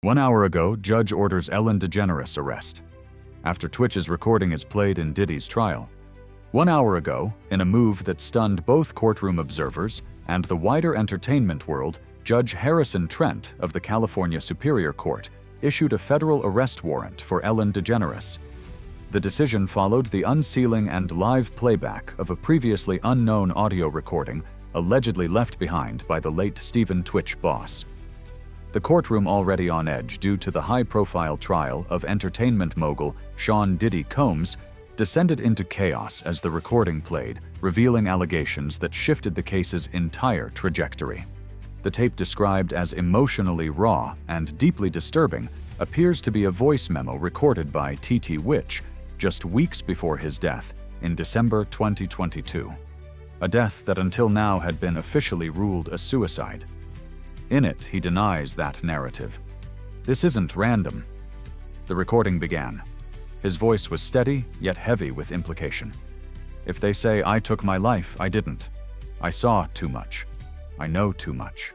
1 hour ago, judge orders Ellen DeGeneres arrest. After Twitch's recording is played in Diddy's trial. 1 hour ago, in a move that stunned both courtroom observers and the wider entertainment world, Judge Harrison Trent of the California Superior Court issued a federal arrest warrant for Ellen DeGeneres. The decision followed the unsealing and live playback of a previously unknown audio recording allegedly left behind by the late Stephen Twitch boss. The courtroom, already on edge due to the high-profile trial of entertainment mogul Sean Diddy Combs, descended into chaos as the recording played, revealing allegations that shifted the case's entire trajectory. The tape, described as emotionally raw and deeply disturbing, appears to be a voice memo recorded by T.T. Witch just weeks before his death in December 2022. A death that until now had been officially ruled a suicide. In it, he denies that narrative. This isn't random. The recording began. His voice was steady, yet heavy with implication. If they say I took my life, I didn't. I saw too much. I know too much.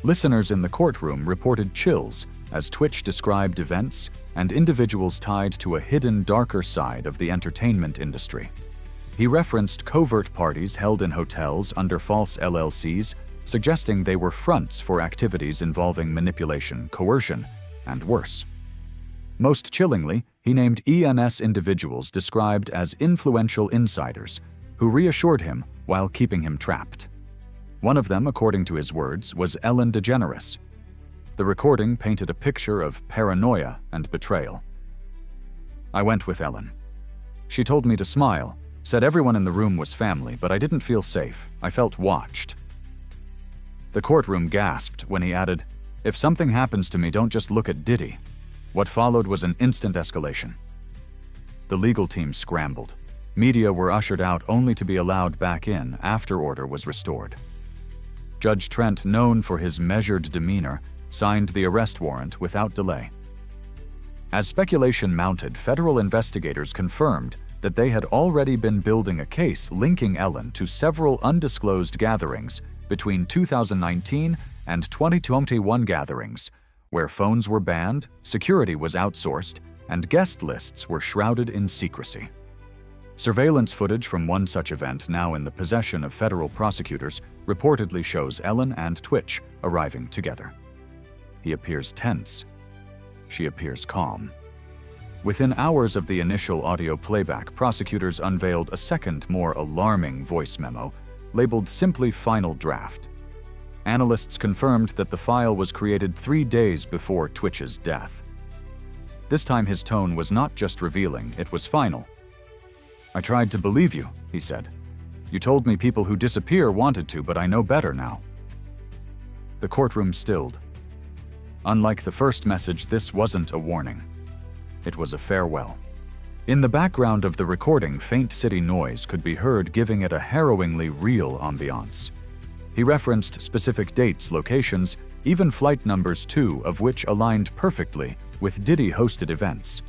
Listeners in the courtroom reported chills as Twitch described events and individuals tied to a hidden, darker side of the entertainment industry. He referenced covert parties held in hotels under false LLCs, suggesting they were fronts for activities involving manipulation, coercion, and worse. Most chillingly, he named ENS individuals described as influential insiders who reassured him while keeping him trapped. One of them, according to his words, was Ellen DeGeneres. The recording painted a picture of paranoia and betrayal. I went with Ellen. She told me to smile, said everyone in the room was family, but I didn't feel safe. I felt watched. The courtroom gasped when he added, "If something happens to me, don't just look at Diddy." What followed was an instant escalation. The legal team scrambled. Media were ushered out only to be allowed back in after order was restored. Judge Trent, known for his measured demeanor, signed the arrest warrant without delay. As speculation mounted, federal investigators confirmed that they had already been building a case linking Ellen to several undisclosed gatherings between 2019 and 2021 gatherings, where phones were banned, security was outsourced, and guest lists were shrouded in secrecy. Surveillance footage from one such event, now in the possession of federal prosecutors, reportedly shows Ellen and Twitch arriving together. He appears tense. She appears calm. Within hours of the initial audio playback, prosecutors unveiled a second, more alarming voice memo, labeled simply Final Draft. Analysts confirmed that the file was created 3 days before Twitch's death. This time his tone was not just revealing, it was final. "I tried to believe you," he said. "You told me people who disappear wanted to, but I know better now." The courtroom stilled. Unlike the first message, this wasn't a warning. It was a farewell. In the background of the recording, faint city noise could be heard, giving it a harrowingly real ambiance. He referenced specific dates, locations, even flight numbers too, of which aligned perfectly with Diddy-hosted events.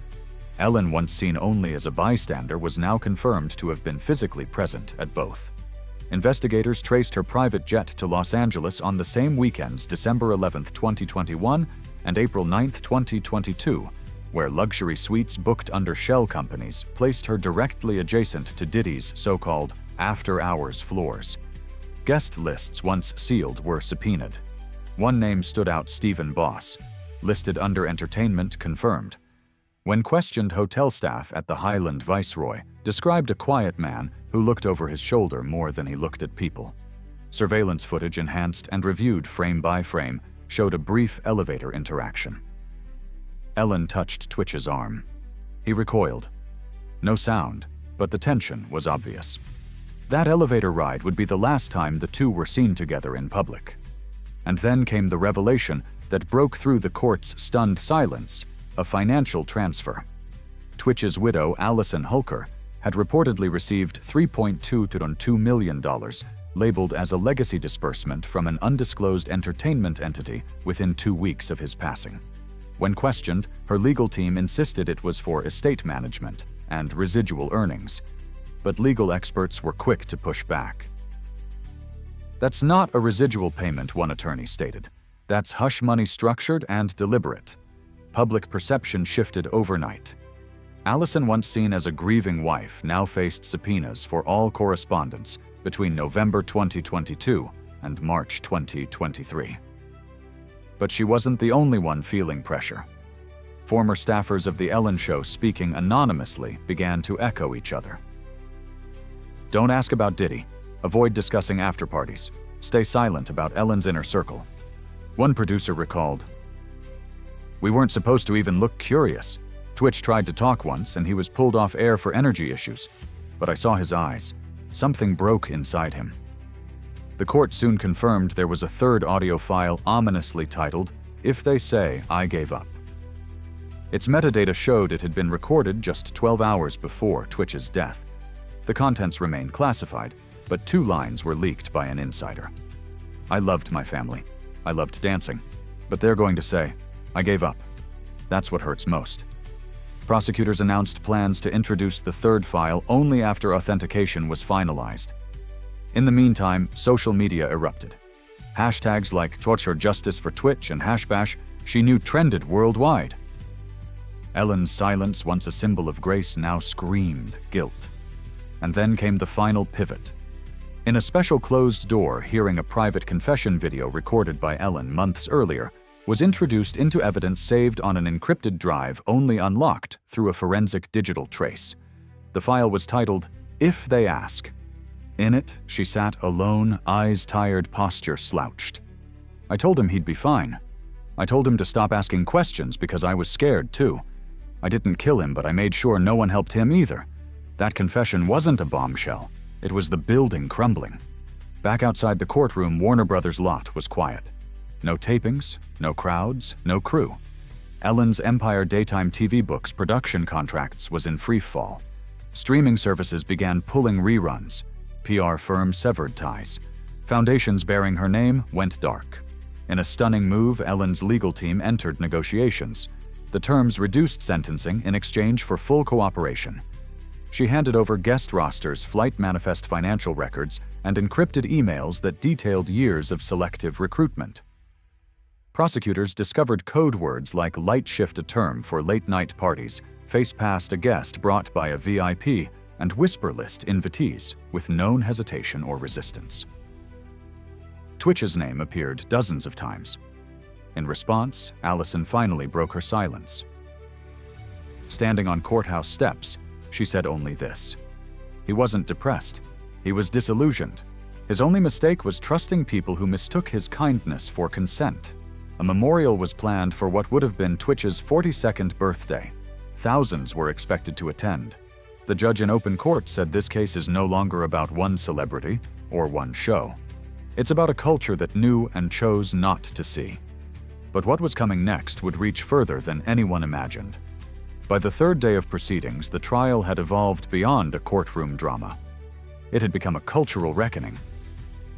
Ellen, once seen only as a bystander, was now confirmed to have been physically present at both. Investigators traced her private jet to Los Angeles on the same weekends, December 11, 2021 and April 9, 2022, where luxury suites booked under shell companies placed her directly adjacent to Diddy's so-called after-hours floors. Guest lists once sealed were subpoenaed. One name stood out: Stephen Boss, listed under entertainment, confirmed. When questioned, hotel staff at the Highland Viceroy described a quiet man who looked over his shoulder more than he looked at people. Surveillance footage, enhanced and reviewed frame by frame, showed a brief elevator interaction. Ellen touched Twitch's arm. He recoiled. No sound, but the tension was obvious. That elevator ride would be the last time the two were seen together in public. And then came the revelation that broke through the court's stunned silence: a financial transfer. Twitch's widow, Allison Hulker, had reportedly received $3.2 million, labeled as a legacy disbursement from an undisclosed entertainment entity within 2 weeks of his passing. When questioned, her legal team insisted it was for estate management and residual earnings, but legal experts were quick to push back. "That's not a residual payment," one attorney stated. "That's hush money, structured and deliberate. public perception shifted overnight. Allison, once seen as a grieving wife, now faced subpoenas for all correspondence between November 2022 and March 2023. But she wasn't the only one feeling pressure. Former staffers of The Ellen Show speaking anonymously began to echo each other. Don't ask about Diddy. Avoid discussing after-parties. Stay silent about Ellen's inner circle. One producer recalled, "We weren't supposed to even look curious. Twitch tried to talk once and he was pulled off air for energy issues. But I saw his eyes. Something broke inside him." The court soon confirmed there was a third audio file ominously titled, "If They Say I Gave Up." Its metadata showed it had been recorded just 12 hours before Twitch's death. The contents remained classified, but 2 lines were leaked by an insider. "I loved my family. I loved dancing. But they're going to say, I gave up. That's what hurts most." Prosecutors announced plans to introduce the third file only after authentication was finalized. In the meantime, social media erupted. Hashtags like "torture justice for Twitch" and "hashbash" she knew trended worldwide. Ellen's silence, once a symbol of grace, now screamed guilt. And then came the final pivot. In a special closed door hearing, a private confession video recorded by Ellen months earlier was introduced into evidence saved on an encrypted drive only unlocked through a forensic digital trace. The file was titled, "If They Ask." In it, she sat alone, eyes tired, posture slouched. "I told him he'd be fine. I told him to stop asking questions because I was scared too. I didn't kill him, but I made sure no one helped him either. That confession wasn't a bombshell. It was the building crumbling." Back outside the courtroom, Warner Brothers' lot was quiet. No tapings, no crowds, no crew. Ellen's Empire Daytime TV Books production contracts was in free fall. Streaming services began pulling reruns. PR firms severed ties. Foundations bearing her name went dark. In a stunning move, Ellen's legal team entered negotiations. The terms reduced sentencing in exchange for full cooperation. She handed over guest rosters, flight manifest financial records, and encrypted emails that detailed years of selective recruitment. Prosecutors discovered code words like "light shift a term" for late-night parties, face past a guest brought by a VIP, and whisper list invitees with known hesitation or resistance. Twitch's name appeared dozens of times. In response, Allison finally broke her silence. Standing on courthouse steps, she said only this: "He wasn't depressed. He was disillusioned. His only mistake was trusting people who mistook his kindness for consent." A memorial was planned for what would have been Twitch's 42nd birthday. Thousands were expected to attend. The judge in open court said this case is no longer about one celebrity or one show. It's about a culture that knew and chose not to see. But what was coming next would reach further than anyone imagined. By the third day of proceedings, the trial had evolved beyond a courtroom drama. It had become a cultural reckoning.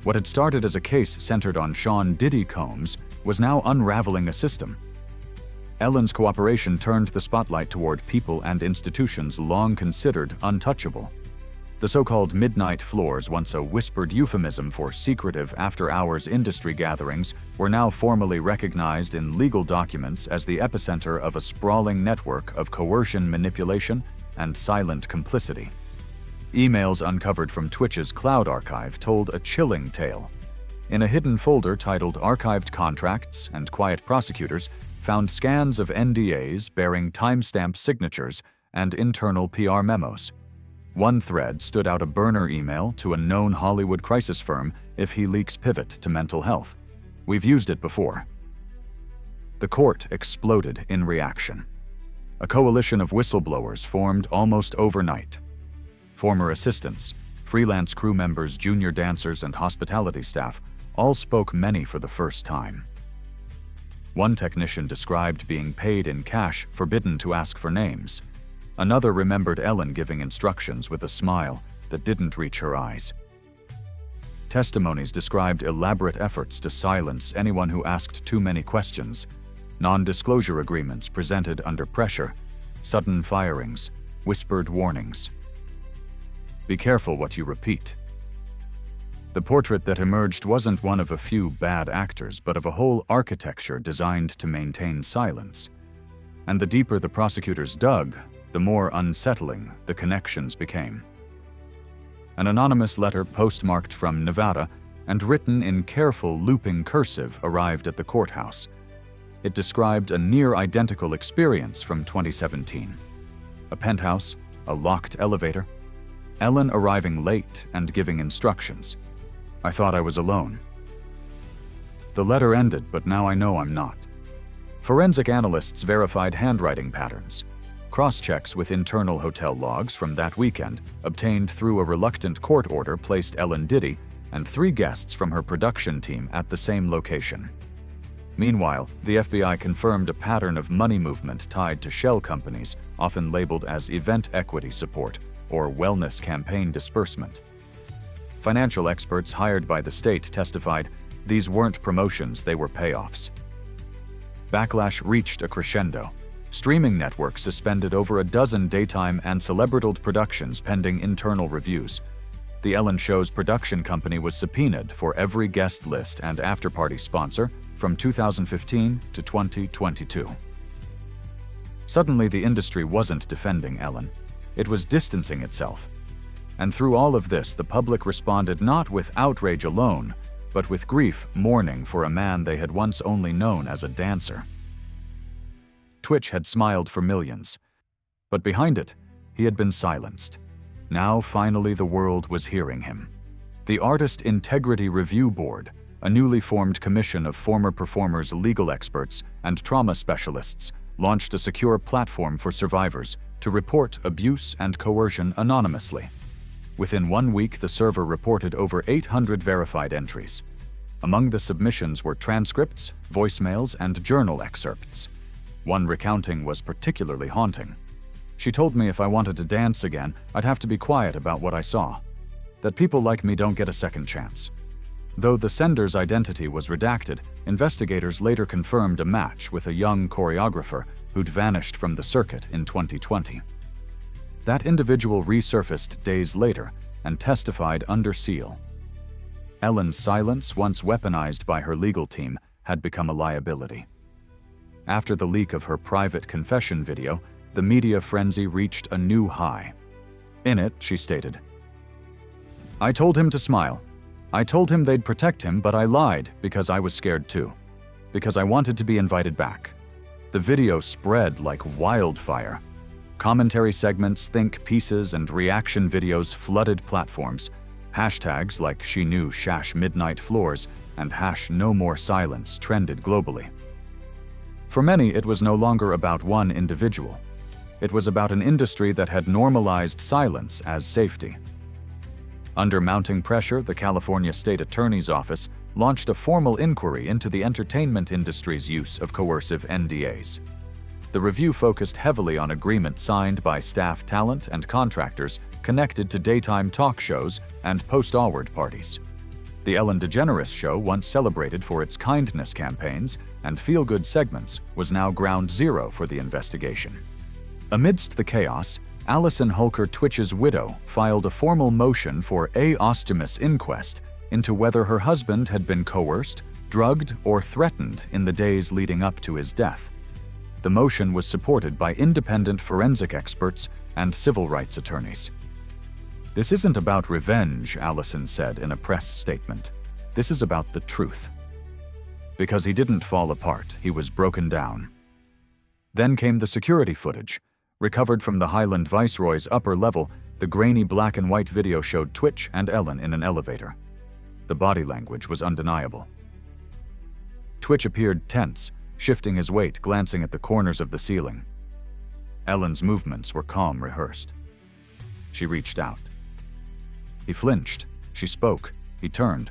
What had started as a case centered on Sean "Diddy" Combs was now unraveling a system. Ellen's cooperation turned the spotlight toward people and institutions long considered untouchable. The so-called midnight floors, once a whispered euphemism for secretive after-hours industry gatherings, were now formally recognized in legal documents as the epicenter of a sprawling network of coercion, manipulation, and silent complicity. Emails uncovered from Twitch's cloud archive told a chilling tale. In a hidden folder titled "Archived Contracts and Quiet Prosecutors," found scans of NDAs bearing timestamp signatures and internal PR memos. One thread stood out: a burner email to a known Hollywood crisis firm if he leaks pivot to mental health. "We've used it before." The court exploded in reaction. A coalition of whistleblowers formed almost overnight. Former assistants, freelance crew members, junior dancers, and hospitality staff all spoke, many for the first time. One technician described being paid in cash, forbidden to ask for names. Another remembered Ellen giving instructions with a smile that didn't reach her eyes. Testimonies described elaborate efforts to silence anyone who asked too many questions, non-disclosure agreements presented under pressure, sudden firings, whispered warnings. Be careful what you repeat. The portrait that emerged wasn't one of a few bad actors, but of a whole architecture designed to maintain silence. And the deeper the prosecutors dug, the more unsettling the connections became. An anonymous letter postmarked from Nevada and written in careful looping cursive arrived at the courthouse. It described a near-identical experience from 2017. A penthouse, a locked elevator, Ellen arriving late and giving instructions. I thought I was alone. The letter ended, but now I know I'm not. Forensic analysts verified handwriting patterns. Cross-checks with internal hotel logs from that weekend, obtained through a reluctant court order, placed Ellen Diddy and 3 guests from her production team at the same location. Meanwhile, the FBI confirmed a pattern of money movement tied to shell companies, often labeled as event equity support or wellness campaign disbursement. Financial experts hired by the state testified these weren't promotions, they were payoffs. Backlash reached a crescendo. Streaming networks suspended over a dozen daytime and celebrity productions pending internal reviews. The Ellen Show's production company was subpoenaed for every guest list and after-party sponsor from 2015 to 2022. Suddenly, the industry wasn't defending Ellen. It was distancing itself. And through all of this, the public responded not with outrage alone, but with grief, mourning for a man they had once only known as a dancer. Twitch had smiled for millions, but behind it, he had been silenced. Now, finally, the world was hearing him. The Artist Integrity Review Board, a newly formed commission of former performers, legal experts, and trauma specialists, launched a secure platform for survivors to report abuse and coercion anonymously. Within 1 week, the server reported over 800 verified entries. Among the submissions were transcripts, voicemails, and journal excerpts. One recounting was particularly haunting. She told me if I wanted to dance again, I'd have to be quiet about what I saw. That people like me don't get a second chance. Though the sender's identity was redacted, investigators later confirmed a match with a young choreographer who'd vanished from the circuit in 2020. That individual resurfaced days later and testified under seal. Ellen's silence, once weaponized by her legal team, had become a liability. After the leak of her private confession video, the media frenzy reached a new high. In it, she stated, "I told him to smile. I told him they'd protect him, but I lied because I was scared too. Because I wanted to be invited back." The video spread like wildfire. Commentary segments, think pieces, and reaction videos flooded platforms. Hashtags like "She Knew Shash Midnight Floors" and "No More Silence" trended globally. For many, it was no longer about one individual. It was about an industry that had normalized silence as safety. Under mounting pressure, the California State Attorney's Office launched a formal inquiry into the entertainment industry's use of coercive NDAs. The review focused heavily on agreements signed by staff, talent, and contractors connected to daytime talk shows and post-award parties. The Ellen DeGeneres Show, once celebrated for its kindness campaigns and feel-good segments, was now ground zero for the investigation. Amidst the chaos, Allison Hulker Twitch's widow filed a formal motion for a posthumous inquest into whether her husband had been coerced, drugged, or threatened in the days leading up to his death. The motion was supported by independent forensic experts and civil rights attorneys. "This isn't about revenge," Allison said in a press statement. "This is about the truth." Because he didn't fall apart, he was broken down. Then came the security footage. Recovered from the Highland Viceroy's upper level, the grainy black and white video showed Twitch and Ellen in an elevator. The body language was undeniable. Twitch appeared tense, shifting his weight, glancing at the corners of the ceiling. Ellen's movements were calm, rehearsed. She reached out. He flinched. She spoke. He turned.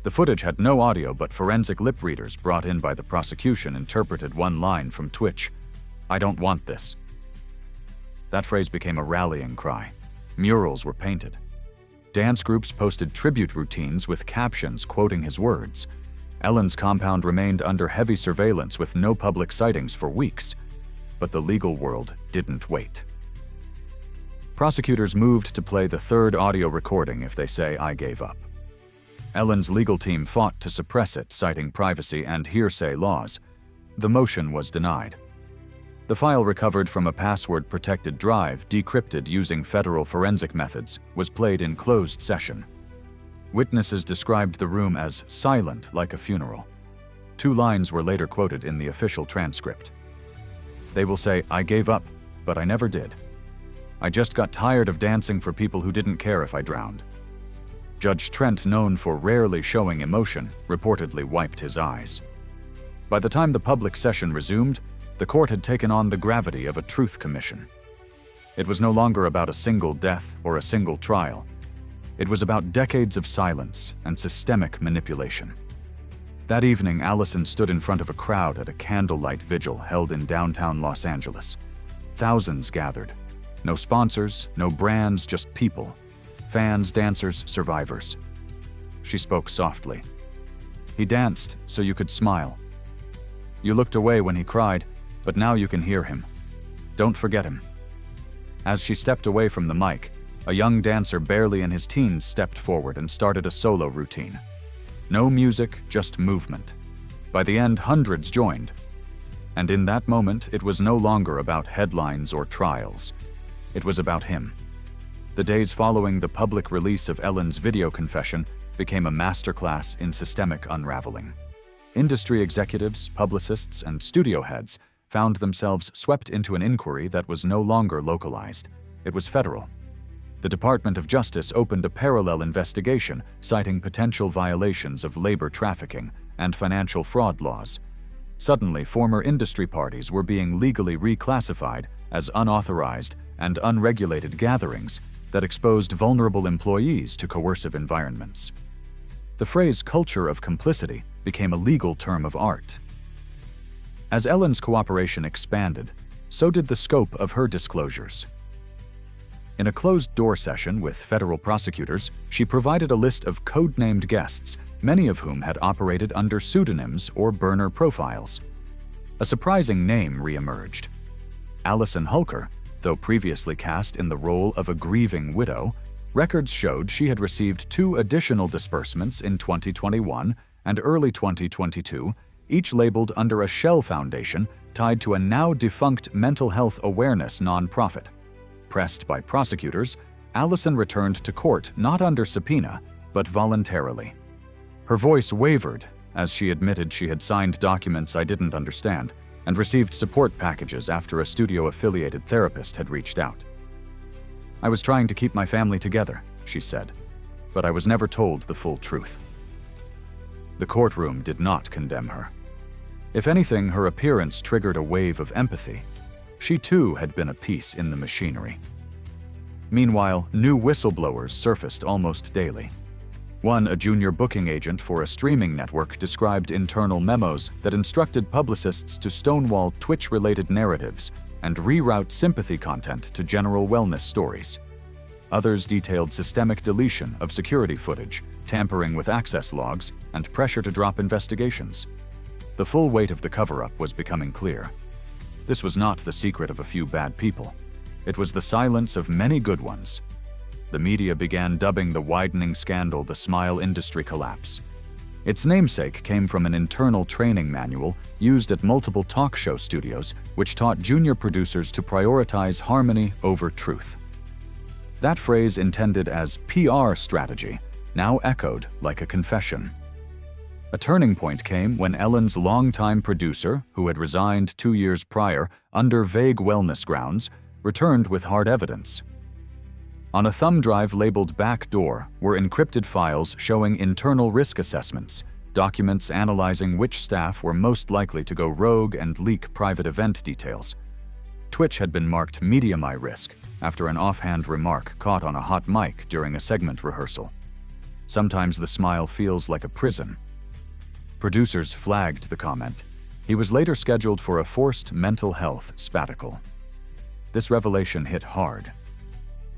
The footage had no audio, but forensic lip readers brought in by the prosecution interpreted one line from Twitch: "I don't want this." That phrase became a rallying cry. Murals were painted. Dance groups posted tribute routines with captions quoting his words. Ellen's compound remained under heavy surveillance with no public sightings for weeks. But the legal world didn't wait. Prosecutors moved to play the third audio recording if they say "I gave up." Ellen's legal team fought to suppress it, citing privacy and hearsay laws. The motion was denied. The file, recovered from a password-protected drive decrypted using federal forensic methods, was played in closed session. Witnesses described the room as silent like a funeral. 2 lines were later quoted in the official transcript. They will say, "I gave up, but I never did. I just got tired of dancing for people who didn't care if I drowned." Judge Trent, known for rarely showing emotion, reportedly wiped his eyes. By the time the public session resumed, the court had taken on the gravity of a truth commission. It was no longer about a single death or a single trial. It was about decades of silence and systemic manipulation. That evening, Allison stood in front of a crowd at a candlelight vigil held in downtown Los Angeles. Thousands gathered. No sponsors, no brands, just people. Fans, dancers, survivors. She spoke softly. "He danced so you could smile. You looked away when he cried, but now you can hear him. Don't forget him." As she stepped away from the mic, a young dancer barely in his teens stepped forward and started a solo routine. No music, just movement. By the end, hundreds joined. And in that moment, it was no longer about headlines or trials. It was about him. The days following the public release of Ellen's video confession became a masterclass in systemic unraveling. Industry executives, publicists, and studio heads found themselves swept into an inquiry that was no longer localized. It was federal. The Department of Justice opened a parallel investigation citing potential violations of labor trafficking and financial fraud laws. Suddenly, former industry parties were being legally reclassified as unauthorized and unregulated gatherings that exposed vulnerable employees to coercive environments. The phrase "culture of complicity" became a legal term of art. As Ellen's cooperation expanded, so did the scope of her disclosures. In a closed-door session with federal prosecutors, she provided a list of code-named guests, many of whom had operated under pseudonyms or burner profiles. A surprising name reemerged. Allison Hulker, though previously cast in the role of a grieving widow, records showed she had received 2 additional disbursements in 2021 and early 2022, each labeled under a shell foundation tied to a now-defunct mental health awareness nonprofit. Pressed by prosecutors, Allison returned to court not under subpoena, but voluntarily. Her voice wavered as she admitted she had signed documents I didn't understand and received support packages after a studio-affiliated therapist had reached out. "I was trying to keep my family together," she said, "but I was never told the full truth." The courtroom did not condemn her. If anything, her appearance triggered a wave of empathy. She too had been a piece in the machinery. Meanwhile, new whistleblowers surfaced almost daily. One, a junior booking agent for a streaming network, described internal memos that instructed publicists to stonewall Twitch-related narratives and reroute sympathy content to general wellness stories. Others detailed systemic deletion of security footage, tampering with access logs, and pressure to drop investigations. The full weight of the cover-up was becoming clear. This was not the secret of a few bad people. It was the silence of many good ones. The media began dubbing the widening scandal the Smile Industry Collapse. Its namesake came from an internal training manual used at multiple talk show studios, which taught junior producers to prioritize harmony over truth. That phrase, intended as PR strategy, now echoed like a confession. A turning point came when Ellen's longtime producer, who had resigned 2 years prior under vague wellness grounds, returned with hard evidence. On a thumb drive labeled "Backdoor" were encrypted files showing internal risk assessments, documents analyzing which staff were most likely to go rogue and leak private event details. Twitch had been marked medium high risk after an offhand remark caught on a hot mic during a segment rehearsal. Sometimes the smile feels like a prison. Producers flagged the comment. He was later scheduled for a forced mental health sabbatical. This revelation hit hard.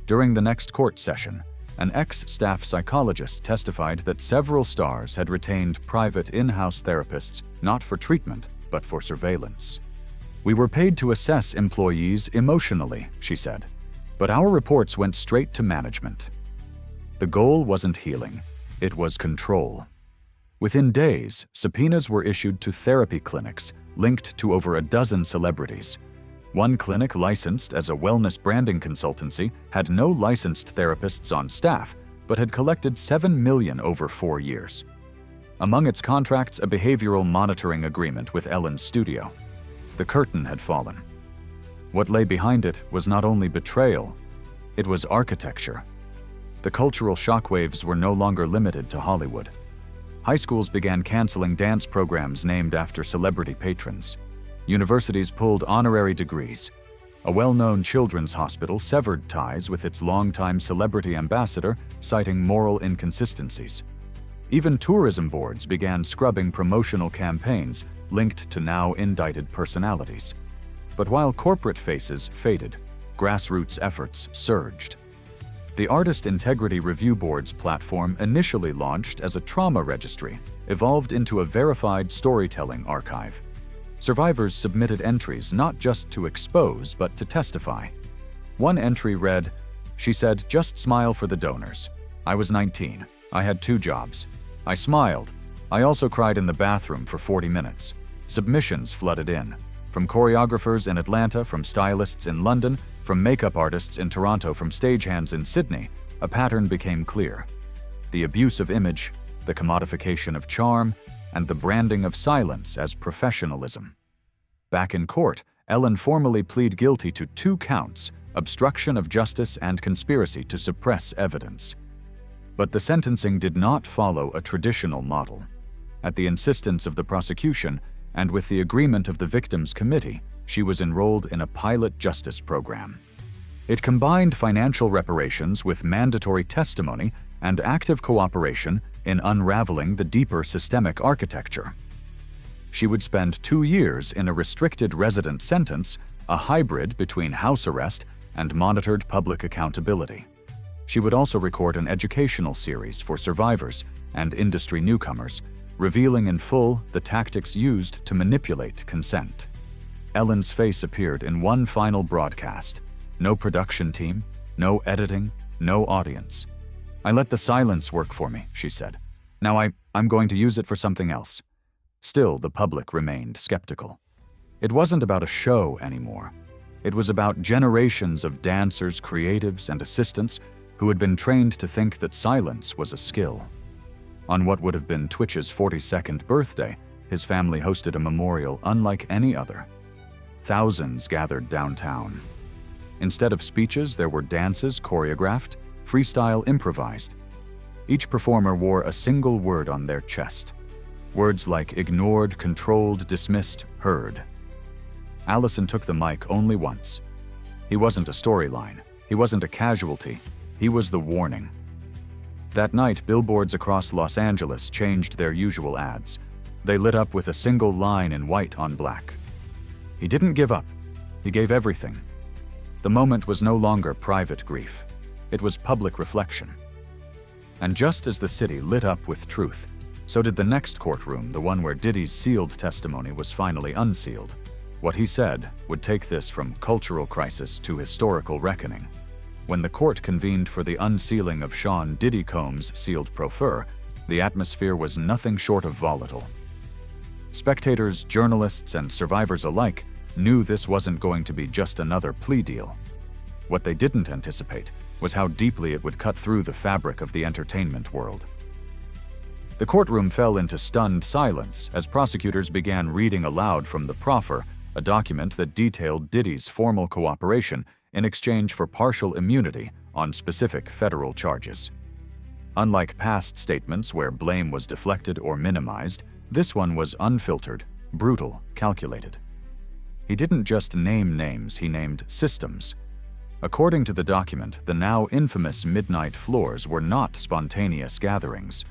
During the next court session, an ex-staff psychologist testified that several stars had retained private in-house therapists not for treatment, but for surveillance. "We were paid to assess employees emotionally," she said, "but our reports went straight to management." The goal wasn't healing, it was control. Within days, subpoenas were issued to therapy clinics linked to over a dozen celebrities. One clinic, licensed as a wellness branding consultancy, had no licensed therapists on staff, but had collected $7 million over 4 years. Among its contracts, a behavioral monitoring agreement with Ellen's studio. The curtain had fallen. What lay behind it was not only betrayal, it was architecture. The cultural shockwaves were no longer limited to Hollywood. High schools began canceling dance programs named after celebrity patrons. Universities pulled honorary degrees. A well-known children's hospital severed ties with its longtime celebrity ambassador, citing moral inconsistencies. Even tourism boards began scrubbing promotional campaigns linked to now indicted personalities. But while corporate faces faded, grassroots efforts surged. The Artist Integrity Review Board's platform, initially launched as a trauma registry, evolved into a verified storytelling archive. Survivors submitted entries not just to expose, but to testify. One entry read, "She said, just smile for the donors. I was 19. I had 2 jobs. I smiled. I also cried in the bathroom for 40 minutes. Submissions flooded in. From choreographers in Atlanta, from stylists in London, from makeup artists in Toronto, from stagehands in Sydney, a pattern became clear. The abuse of image, the commodification of charm, and the branding of silence as professionalism. Back in court, Ellen formally pleaded guilty to 2 counts, obstruction of justice and conspiracy to suppress evidence. But the sentencing did not follow a traditional model. At the insistence of the prosecution, and with the agreement of the victims' committee, she was enrolled in a pilot justice program. It combined financial reparations with mandatory testimony and active cooperation in unraveling the deeper systemic architecture. She would spend 2 years in a restricted residence sentence, a hybrid between house arrest and monitored public accountability. She would also record an educational series for survivors and industry newcomers, revealing in full the tactics used to manipulate consent. Ellen's face appeared in one final broadcast. No production team, no editing, no audience. "I let the silence work for me," she said. "Now I'm going to use it for something else." Still, the public remained skeptical. It wasn't about a show anymore. It was about generations of dancers, creatives, and assistants who had been trained to think that silence was a skill. On what would have been Twitch's 42nd birthday, his family hosted a memorial unlike any other. Thousands gathered downtown. Instead of speeches, there were dances choreographed, freestyle improvised. Each performer wore a single word on their chest. Words like ignored, controlled, dismissed, heard. Allison took the mic only once. He wasn't a storyline. He wasn't a casualty. He was the warning. That night, billboards across Los Angeles changed their usual ads. They lit up with a single line in white on black. He didn't give up. He gave everything. The moment was no longer private grief. It was public reflection. And just as the city lit up with truth, so did the next courtroom, the one where Diddy's sealed testimony was finally unsealed. What he said would take this from cultural crisis to historical reckoning. When the court convened for the unsealing of Sean Diddy Combs' sealed proffer, the atmosphere was nothing short of volatile. Spectators, journalists, and survivors alike knew this wasn't going to be just another plea deal. What they didn't anticipate was how deeply it would cut through the fabric of the entertainment world. The courtroom fell into stunned silence as prosecutors began reading aloud from the proffer, a document that detailed Diddy's formal cooperation in exchange for partial immunity on specific federal charges. Unlike past statements where blame was deflected or minimized, this one was unfiltered, brutal, calculated. He didn't just name names, he named systems. According to the document, the now infamous midnight floors were not spontaneous gatherings.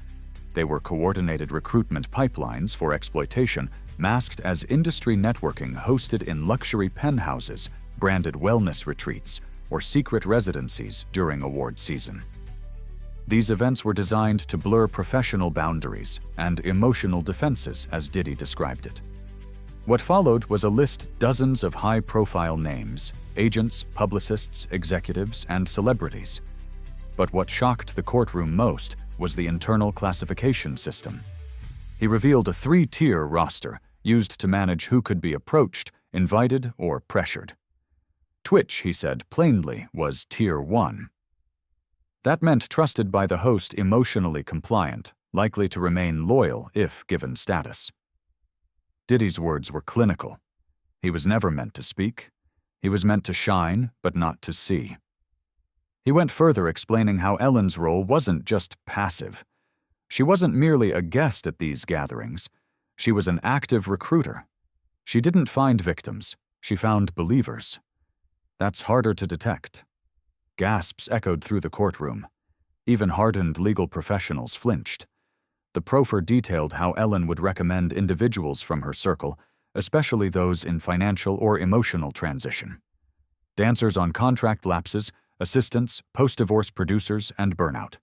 They were coordinated recruitment pipelines for exploitation, masked as industry networking hosted in luxury penthouses, branded wellness retreats, or secret residencies during award season. These events were designed to blur professional boundaries and emotional defenses, as Diddy described it. What followed was a list dozens of high-profile names, agents, publicists, executives, and celebrities. But what shocked the courtroom most was the internal classification system. He revealed a 3-tier roster used to manage who could be approached, invited, or pressured. Twitch, he said plainly, was Tier 1. That meant trusted by the host, emotionally compliant, likely to remain loyal if given status. Diddy's words were clinical. He was never meant to speak. He was meant to shine, but not to see. He went further, explaining how Ellen's role wasn't just passive. She wasn't merely a guest at these gatherings. She was an active recruiter. She didn't find victims. She found believers. That's harder to detect. Gasps echoed through the courtroom. Even hardened legal professionals flinched. The proffer detailed how Ellen would recommend individuals from her circle, especially those in financial or emotional transition. Dancers on contract lapses, assistants, post-divorce producers, and burnout.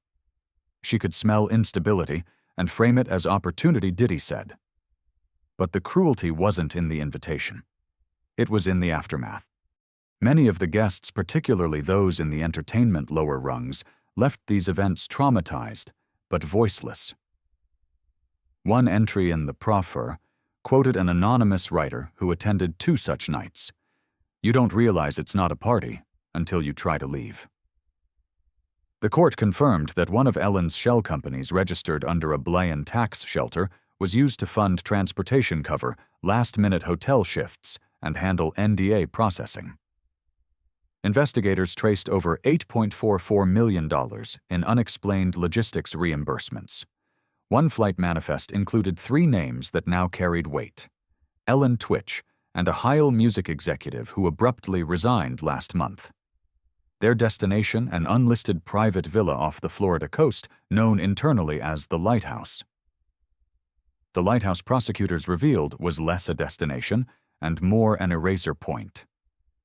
She could smell instability and frame it as opportunity, Diddy said. But the cruelty wasn't in the invitation. It was in the aftermath. Many of the guests, particularly those in the entertainment lower rungs, left these events traumatized, but voiceless. One entry in the proffer quoted an anonymous writer who attended 2 such nights. "You don't realize it's not a party until you try to leave." The court confirmed that one of Ellen's shell companies registered under a Blaine tax shelter was used to fund transportation cover, last-minute hotel shifts, and handle NDA processing. Investigators traced over $8.44 million in unexplained logistics reimbursements. One flight manifest included 3 names that now carried weight: Ellen Twitch and a Heil music executive who abruptly resigned last month. Their destination, an unlisted private villa off the Florida coast known internally as the Lighthouse. The Lighthouse, prosecutors revealed, was less a destination and more an eraser point.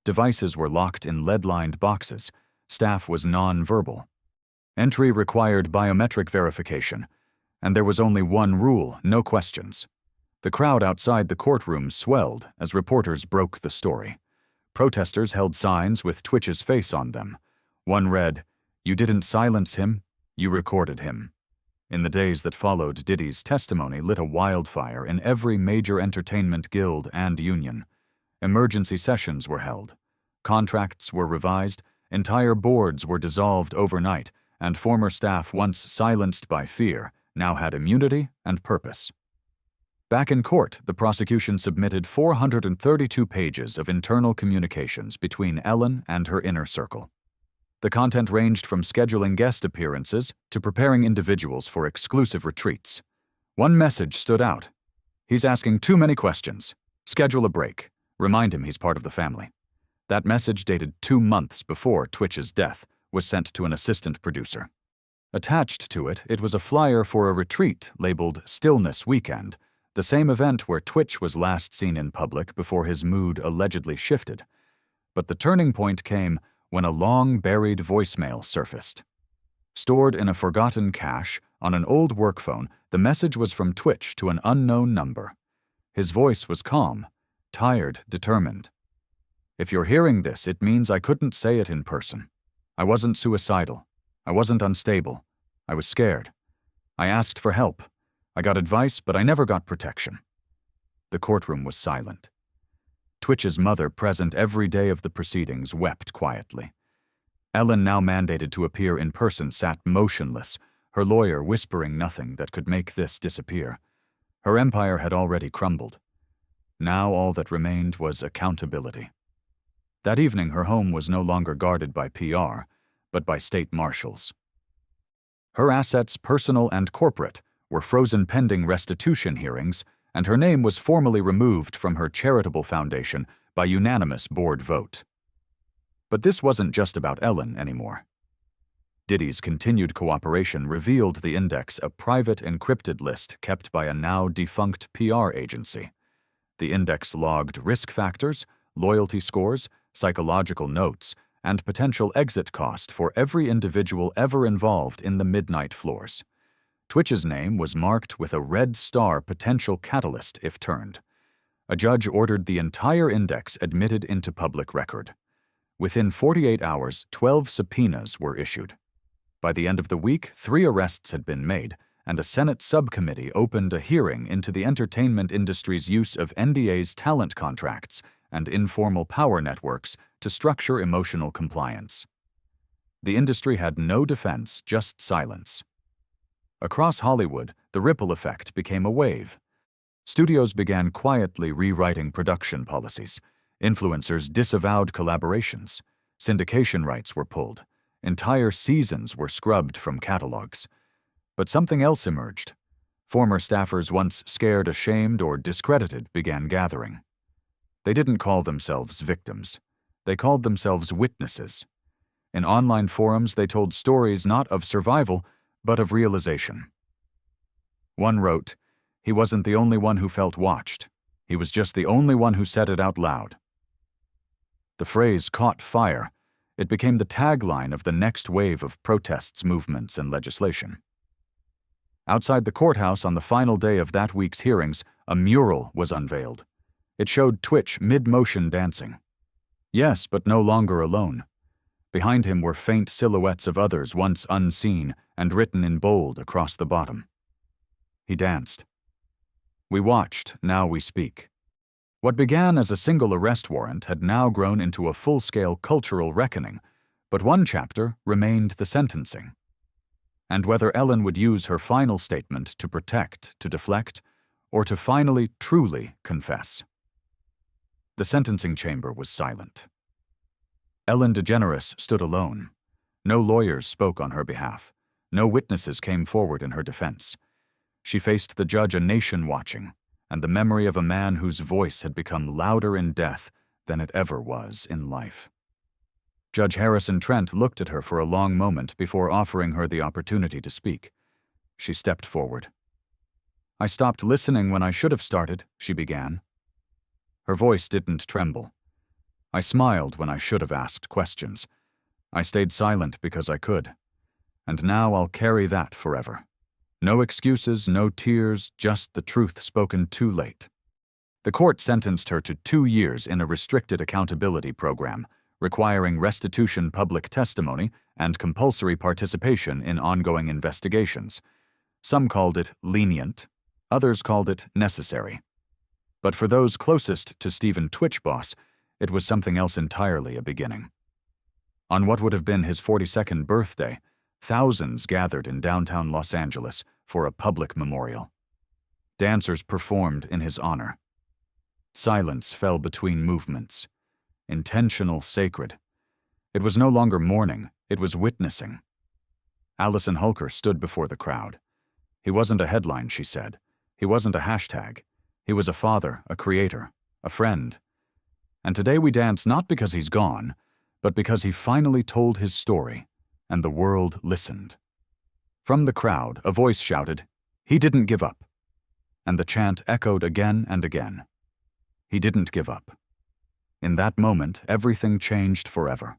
Devices were locked in lead-lined boxes. Staff was non-verbal. Entry required biometric verification, and there was only one rule: no questions. The crowd outside the courtroom swelled as reporters broke the story. Protesters held signs with Twitch's face on them. One read, "You didn't silence him, you recorded him." In the days that followed, Diddy's testimony lit a wildfire in every major entertainment guild and union. Emergency sessions were held. Contracts were revised, entire boards were dissolved overnight, and former staff, once silenced by fear, now had immunity and purpose. Back in court, the prosecution submitted 432 pages of internal communications between Ellen and her inner circle. The content ranged from scheduling guest appearances to preparing individuals for exclusive retreats. One message stood out: "He's asking too many questions. Schedule a break. Remind him he's part of the family." That message, dated 2 months before Twitch's death, was sent to an assistant producer. Attached to it, it was a flyer for a retreat labeled Stillness Weekend, the same event where Twitch was last seen in public before his mood allegedly shifted. But the turning point came when a long-buried voicemail surfaced. Stored in a forgotten cache on an old work phone, the message was from Twitch to an unknown number. His voice was calm, tired, determined. "If you're hearing this, it means I couldn't say it in person. I wasn't suicidal. I wasn't unstable. I was scared. I asked for help. I got advice, but I never got protection." The courtroom was silent. Twitch's mother, present every day of the proceedings, wept quietly. Ellen, now mandated to appear in person, sat motionless, her lawyer whispering nothing that could make this disappear. Her empire had already crumbled. Now all that remained was accountability. That evening, her home was no longer guarded by PR, but by state marshals. Her assets, personal and corporate, were frozen pending restitution hearings, and her name was formally removed from her charitable foundation by unanimous board vote. But this wasn't just about Ellen anymore. Diddy's continued cooperation revealed the index, a private encrypted list kept by a now-defunct PR agency. The index logged risk factors, loyalty scores, psychological notes, and potential exit cost for every individual ever involved in the midnight floors. Twitch's name was marked with a red star, potential catalyst if turned. A judge ordered the entire index admitted into public record. Within 48 hours, 12 subpoenas were issued. By the end of the week, 3 arrests had been made, and a Senate subcommittee opened a hearing into the entertainment industry's use of NDA's talent contracts and informal power networks to structure emotional compliance. The industry had no defense, just silence. Across Hollywood, the ripple effect became a wave. Studios began quietly rewriting production policies. Influencers disavowed collaborations. Syndication rights were pulled. Entire seasons were scrubbed from catalogs. But something else emerged. Former staffers once scared, ashamed, or discredited began gathering. They didn't call themselves victims. They called themselves witnesses. In online forums, they told stories not of survival, but of realization. One wrote, "He wasn't the only one who felt watched. He was just the only one who said it out loud." The phrase caught fire. It became the tagline of the next wave of protests, movements, and legislation. Outside the courthouse on the final day of that week's hearings, a mural was unveiled. It showed Twitch mid-motion dancing. Yes, but no longer alone. Behind him were faint silhouettes of others once unseen and written in bold across the bottom. He danced. We watched, now we speak. What began as a single arrest warrant had now grown into a full-scale cultural reckoning, but one chapter remained the sentencing. And whether Ellen would use her final statement to protect, to deflect, or to finally, truly confess. The sentencing chamber was silent. Ellen DeGeneres stood alone. No lawyers spoke on her behalf. No witnesses came forward in her defense. She faced the judge, a nation watching, and the memory of a man whose voice had become louder in death than it ever was in life. Judge Harrison Trent looked at her for a long moment before offering her the opportunity to speak. She stepped forward. "I stopped listening when I should have started," she began. Her voice didn't tremble. "I smiled when I should have asked questions. I stayed silent because I could. And now I'll carry that forever. No excuses, no tears, just the truth spoken too late." The court sentenced her to 2 years in a restricted accountability program, requiring restitution, public testimony, and compulsory participation in ongoing investigations. Some called it lenient, others called it necessary. But for those closest to Stephen Twitch Boss, it was something else entirely, a beginning. On what would have been his 42nd birthday, thousands gathered in downtown Los Angeles for a public memorial. Dancers performed in his honor. Silence fell between movements. Intentional, sacred. It was no longer mourning, it was witnessing. Allison Hulker stood before the crowd. He wasn't a headline, she said. He wasn't a hashtag. He was a father, a creator, a friend. And today we dance not because he's gone, but because he finally told his story, and the world listened. From the crowd, a voice shouted, "He didn't give up." And the chant echoed again and again. He didn't give up. In that moment, everything changed forever.